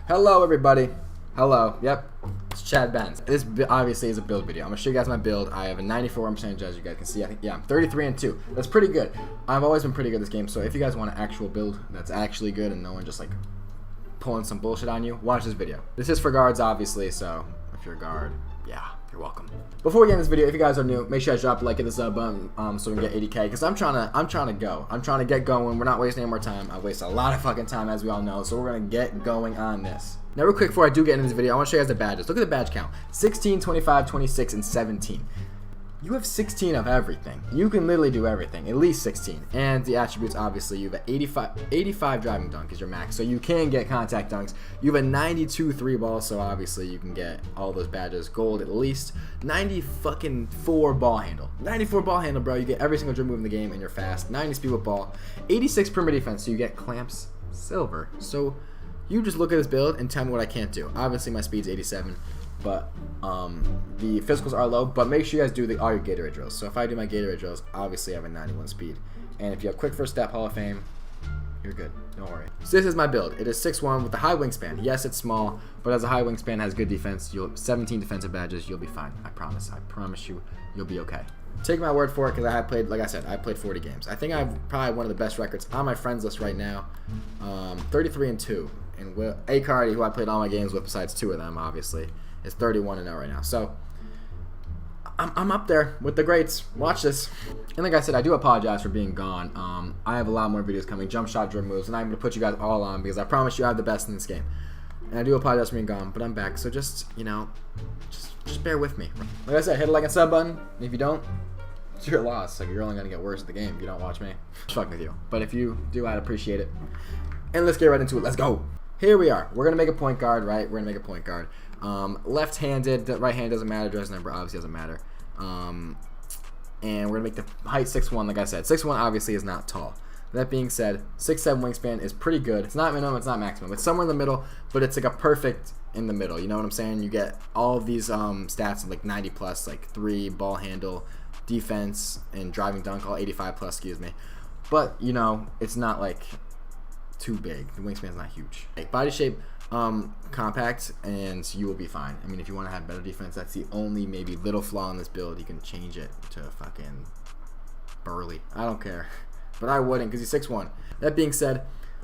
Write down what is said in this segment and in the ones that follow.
Hello everybody. Hello. Yep. It's Chad Benz. This obviously is a build video. I'm gonna show you guys my build. I have a 94 percentage, as you guys can see. I think, yeah, I'm 33-2. That's pretty good. I've always been pretty good at this game. So if you guys want an actual build that's actually good and no one just like pulling some bullshit on you, watch this video. This is for guards, obviously. So if you're a guard, yeah, you're welcome. Before we get in this video, if you guys are new, make sure you guys drop a like, hit the sub button, so we can get 80K. Because I'm trying to go. I'm trying to get going. We're not wasting any more time. I waste a lot of fucking time, as we all know. So we're gonna get going on this. Now, real quick before I do get into this video, I want to show you guys the badges. Look at the badge count: 16, 25, 26, and 17. You have 16 of everything. You can literally do everything, at least 16. And the attributes, obviously, you have an 85 driving dunk is your max, so you can get contact dunks. You have a 92 three ball, so obviously you can get all those badges. Gold at least. 94 ball handle. 94 ball handle, bro. You get every single dribble move in the game, and you're fast. 90 speed with ball. 86 perimeter defense, so you get clamps silver. So you just look at this build and tell me what I can't do. Obviously, my speed's 87. But the physicals are low, but make sure you guys do all your Gatorade drills. So if I do my Gatorade drills, obviously I have a 91 speed. And if you have quick first step, Hall of Fame, you're good. Don't worry. So this is my build. It is 6'1" with a high wingspan. Yes, it's small, but as a high wingspan has good defense. 17 defensive badges. You'll be fine. I promise. I promise you, you'll be okay. Take my word for it, because I have played, like I said, I played 40 games. I think I have probably one of the best records on my friends list right now. 33-2. And A. Cardi, who I played all my games with, besides 2 of them, obviously, is 31-0 right now. So I'm up there with the greats. Watch this. And like I said, I do apologize for being gone. I have a lot more videos coming, jump shot, dribble moves, and I'm going to put you guys all on because I promise you I have the best in this game. And I do apologize for being gone, but I'm back. So just, you know, just bear with me. Like I said, hit the like and sub button. And if you don't, it's your loss. Like, you're only going to get worse at the game if you don't watch me. Just fucking with you. But if you do, I'd appreciate it. And let's get right into it. Let's go. Here we are. We're going to make a point guard, right? We're going to make a point guard. Left-handed, right hand doesn't matter. Dress number obviously doesn't matter. And we're going to make the height 6'1", like I said. 6'1" obviously is not tall. That being said, 6'7" wingspan is pretty good. It's not minimum, it's not maximum. It's somewhere in the middle, but it's like a perfect in the middle. You know what I'm saying? You get all of these stats of like 90 plus, like 3, ball handle, defense, and driving dunk, all 85 plus, excuse me. But, you know, it's not like too big. The wingspan's not huge. Body shape, compact, and you will be fine. I mean, if you want to have better defense, that's the only maybe little flaw in this build. You can change it to fucking burly. I don't care, but I wouldn't because he's 6'1". That being said,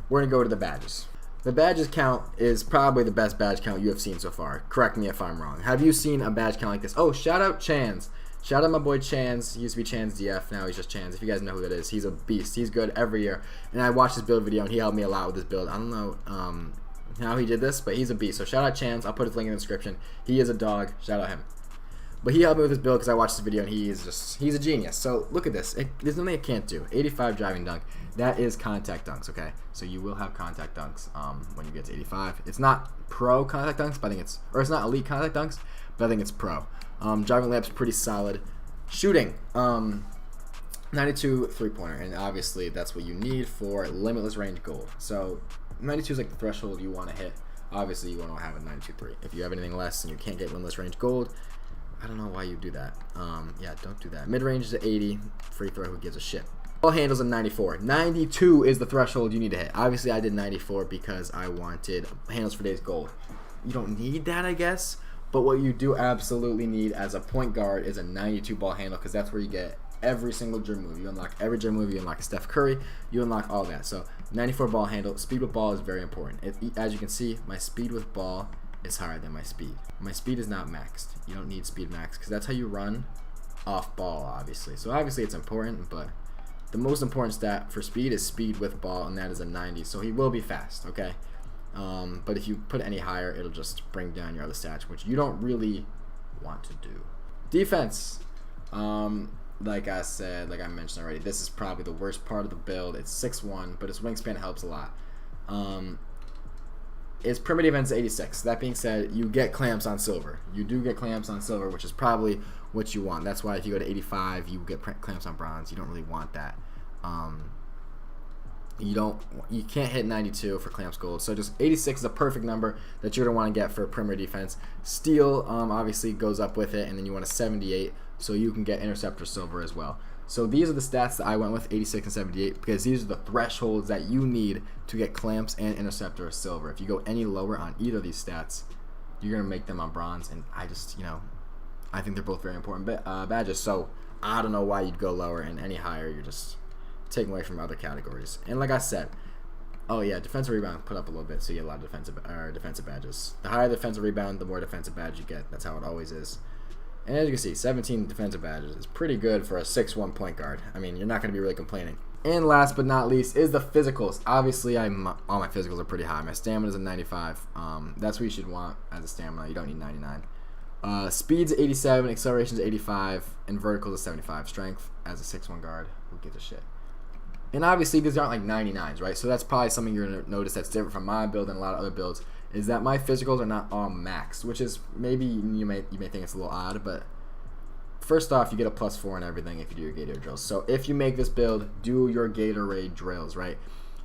we're gonna go to the badges. The badges count is probably the best badge count you have seen so far. Correct me if I'm wrong. Have you seen a badge count like this? Oh, shout out Chans. Shout out my boy Chans. He used to be Chans DF. Now he's just Chans. If you guys know who that is, he's a beast. He's good every year. And I watched his build video, and he helped me a lot with this build. I don't know how he did this, but he's a beast. So shout out Chans. I'll put his link in the description. He is a dog. Shout out him. But he helped me with this build because I watched this video, and he's a genius. So look at this. There's nothing I can't do. 85 driving dunk. That is contact dunks, okay? So you will have contact dunks when you get to 85. It's not pro contact dunks, but I think it's not elite contact dunks, but I think it's pro. Driving layup's pretty solid. Shooting, 92 three-pointer, and obviously that's what you need for limitless range gold. So 92 is like the threshold you want to hit. Obviously you want to have a 92-3. If you have anything less and you can't get limitless range gold, I don't know why you do that. Yeah, don't do that. Mid-range is at 80. Free throw, who gives a shit? Ball handles a 94. 92 is the threshold you need to hit. Obviously I did 94 because I wanted handles for days gold. You don't need that, I guess. But what you do absolutely need as a point guard is a 92 ball handle, because that's where you get every single dribble move. You unlock every dribble move. You unlock a Steph Curry. You unlock all that. So 94 ball handle. Speed with ball is very important. As you can see, my speed with ball is higher than my speed. My speed is not maxed. You don't need speed max because that's how you run off ball, obviously. So obviously it's important, but the most important stat for speed is speed with ball, and that is a 90. So he will be fast, okay? But if you put it any higher, it'll just bring down your other stats, which you don't really want to do. Defense, like I said, like I mentioned already, this is probably the worst part of the build. It's 6'1", but his wingspan helps a lot. His perimeter defense is 86. That being said, you get clamps on silver. You do get clamps on silver, which is probably what you want. That's why if you go to 85, you get clamps on bronze. You don't really want that. You can't hit 92 for clamps gold, so just 86 is a perfect number that you're gonna want to get for perimeter defense. Steal obviously goes up with it, and then you want a 78 so you can get interceptor silver as well. So these are the stats that I went with, 86 and 78, because these are the thresholds that you need to get clamps and interceptor or silver. If you go any lower on either of these stats, you're going to make them on bronze. And I just, I think they're both very important badges. So I don't know why you'd go lower, and any higher, you're just taking away from other categories. And like I said, oh yeah, defensive rebound put up a little bit, so you get a lot of defensive badges. The higher the defensive rebound, the more defensive badge you get. That's how it always is. And as you can see, 17 defensive badges is pretty good for a 6'1" point guard. I mean, you're not going to be really complaining. And last but not least is the physicals. Obviously, all my physicals are pretty high. My stamina is a 95. That's what you should want as a stamina. You don't need 99. Speed's 87, acceleration's 85, and vertical's a 75. Strength as a 6'1" guard. Who gives a shit? And obviously, these aren't like 99s, right? So that's probably something you're going to notice that's different from my build and a lot of other builds, is that my physicals are not all maxed, which is maybe you may think it's a little odd, but first off, you get a +4 and everything if you do your Gatorade drills. So if you make this build, do your Gatorade drills, right?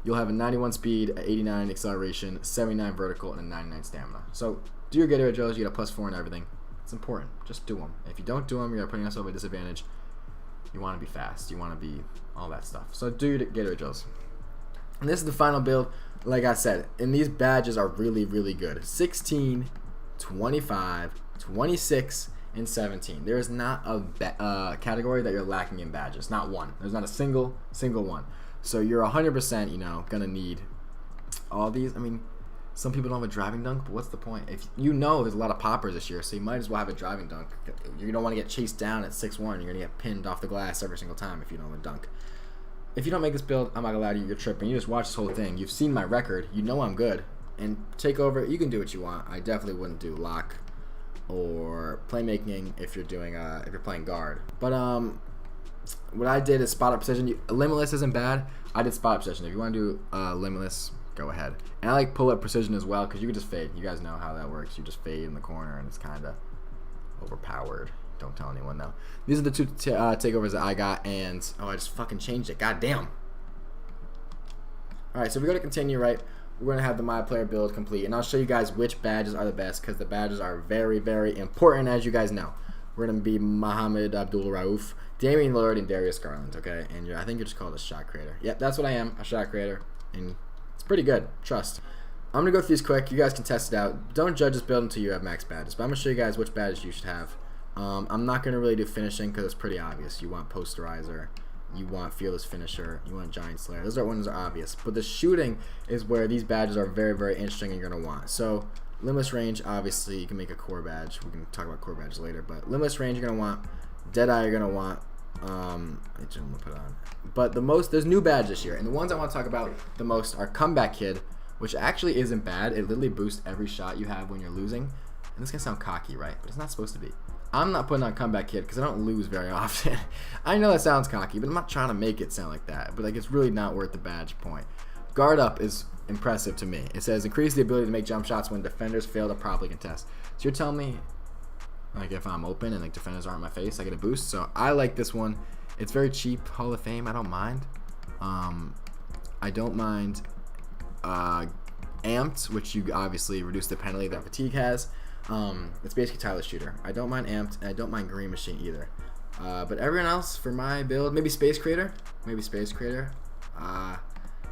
You'll have a 91 speed, 89 acceleration, 79 vertical, and a 99 stamina. So do your Gatorade drills, you get a +4 and everything. It's important. Just do them. If you don't do them, you're putting yourself at a disadvantage. You want to be fast. You want to be all that stuff. So do your Gatorade drills. And this is the final build. Like I said, and these badges are really, really good. 16, 25, 26, and 17. There is not a category that you're lacking in badges. Not one. There's not a single one. So you're 100%, gonna need all these. I mean, some people don't have a driving dunk, but what's the point? If there's a lot of poppers this year, so you might as well have a driving dunk. You don't want to get chased down at 6'1". You're gonna get pinned off the glass every single time if you don't have a dunk. If you don't make this build, I'm not gonna lie to you, you're tripping. You just watch this whole thing. You've seen my record. You know I'm good. And takeover, you can do what you want. I definitely wouldn't do lock or playmaking if you're doing if you're playing guard. But what I did is spot up position. Limitless isn't bad. I did spot up position. If you want to do limitless, go ahead. And I like pull up precision as well, because you can just fade. You guys know how that works. You just fade in the corner, and it's kind of overpowered. Don't tell anyone though. These are the two takeovers that I got, and I just fucking changed it. God damn. All right, so we're gonna continue, right? We're gonna have the My Player build complete, and I'll show you guys which badges are the best, because the badges are very, very important, as you guys know. We're gonna be Mohamed Abdul-Rauf, Damian Lillard, and Darius Garland. Okay, and I think you're just called a shot creator. Yep, that's what I am, a shot creator, and it's pretty good. Trust. I'm gonna go through these quick. You guys can test it out. Don't judge this build until you have max badges, but I'm gonna show you guys which badges you should have. I'm not going to really do finishing because it's pretty obvious. You want posterizer, you want fearless finisher, you want giant slayer. Those ones are obvious. But the shooting is where these badges are very, very interesting and you're going to want. So limitless range, obviously, you can make a core badge. We can talk about core badges later. But limitless range, you're going to want. Deadeye, you're going to want. Put on. But there's new badges this year. And the ones I want to talk about the most are Comeback Kid, which actually isn't bad. It literally boosts every shot you have when you're losing. And this is going to sound cocky, right? But it's not supposed to be. I'm not putting on Comeback Kid because I don't lose very often. I know that sounds cocky, but I'm not trying to make it sound like that. But it's really not worth the badge point. Guard Up is impressive to me. It says increase the ability to make jump shots when defenders fail to properly contest. So you're telling me, if I'm open and defenders aren't in my face, I get a boost. So I like this one. It's very cheap. Hall of Fame. I don't mind. I don't mind Amped, which you obviously reduce the penalty that Fatigue has. It's basically Tyler Shooter. I don't mind Amped, and I don't mind Green Machine either. But everyone else for my build, maybe Space Creator.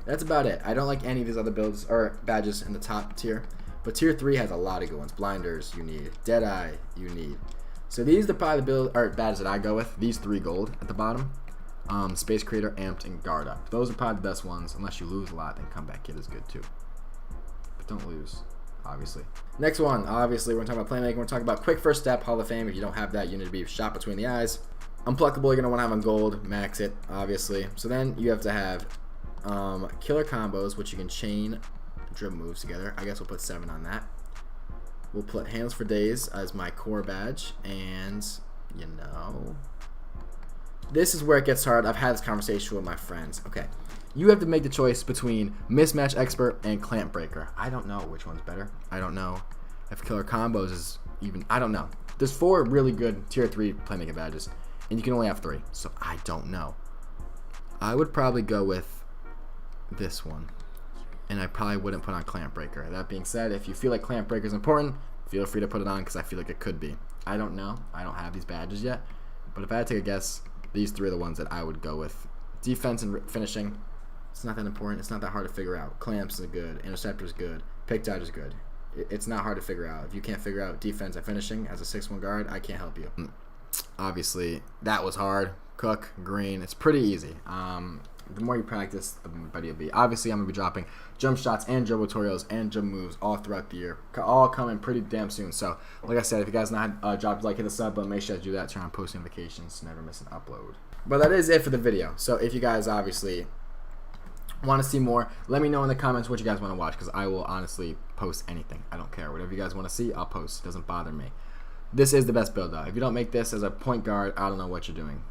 That's about it. I don't like any of these other builds or badges in the top tier. But tier 3 has a lot of good ones. Blinders, you need. Deadeye, you need. So these are probably the build or badges that I go with. These 3 gold at the bottom. Space Creator, Amped, and Guard Up. Those are probably the best ones. Unless you lose a lot, then Comeback Kid is good too. But don't lose. Obviously. Next one, obviously, we're going to talk about playmaking. We're going to talk about quick first step, Hall of Fame. If you don't have that, you need to be shot between the eyes. Unpluckable, you're going to want to have on gold, max it, obviously. So then you have to have killer combos, which you can chain dribble moves together. I guess we'll put 7 on that. We'll put Hands for Days as my core badge. And, this is where it gets hard. I've had this conversation with my friends. Okay. You have to make the choice between Mismatch Expert and Clamp Breaker. I don't know which one's better. I don't know if Killer Combos is even. I don't know. There's 4 really good tier 3 playmaking badges, and you can only have 3. So I don't know. I would probably go with this one, and I probably wouldn't put on Clamp Breaker. That being said, if you feel like Clamp Breaker is important, feel free to put it on because I feel like it could be. I don't know. I don't have these badges yet, but if I had to take a guess, These three are the ones that I would go with. Defense and finishing, it's not that important. It's not that hard to figure out. Clamps is good. Interceptor is good. Pick dodge is good. It's not hard to figure out. If you can't figure out defense and finishing as a 6'1" guard, I can't help you. Obviously, that was hard. Cook, Green, it's pretty easy. The more you practice, the better you'll be. Obviously, I'm going to be dropping jump shots and dribble tutorials and jump moves all throughout the year. All coming pretty damn soon. So, like I said, if you guys not dropped like, hit the sub button, make sure to do that. Turn on post notifications to never miss an upload. But that is it for the video. So, if you guys obviously want to see more, let me know in the comments what you guys want to watch, because I will honestly post anything. I don't care. Whatever you guys want to see, I'll post. It doesn't bother me. This is the best build, though. If you don't make this as a point guard, I don't know what you're doing.